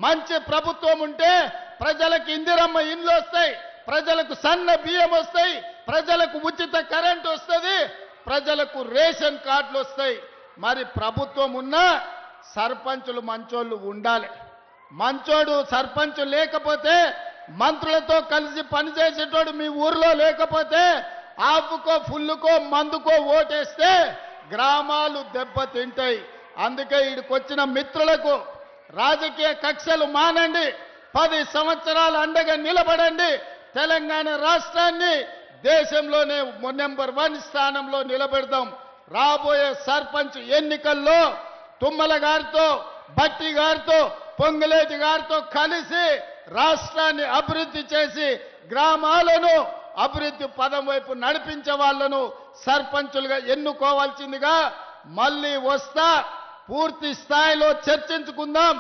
మంచి ప్రభుత్వం ఉంటే ప్రజలకు ఇందిరమ్మ ఇండ్లు వస్తాయి, ప్రజలకు సన్న బియ్యం వస్తాయి, ప్రజలకు ఉచిత కరెంట్ వస్తుంది, ప్రజలకు రేషన్ కార్డులు వస్తాయి. మరి ప్రభుత్వం ఉన్నా సర్పంచులు మంచోళ్ళు ఉండాలి. మంచోడు సర్పంచ్ లేకపోతే, మంత్రులతో కలిసి పనిచేసేటోడు మీ ఊర్లో లేకపోతే, ఆపుకో ఫుల్లుకో మందుకో ఓటేస్తే గ్రామాలు దెబ్బతింటాయి. అందుకే ఇక్కడికొచ్చిన మిత్రులకు రాజకీయ కక్షలు మానండి, 10 సంవత్సరాలు అండగా నిలబడండి. తెలంగాణ రాష్ట్రాన్ని దేశంలోనే నెంబర్ 1 స్థానంలో నిలబెడదాం. రాబోయే సర్పంచ్ ఎన్నికల్లో తుమ్మల గారితో, భట్టి గారితో, పొంగులేటి గారితో కలిసి రాష్ట్రాన్ని అభివృద్ధి చేసి గ్రామాలను అభివృద్ధి పదం వైపు నడిపించే వాళ్ళను సర్పంచులుగా ఎన్నుకోవాల్సిందిగా మళ్ళీ వస్తా. పూర్తి స్థాయిలో చర్చించుకుందాం.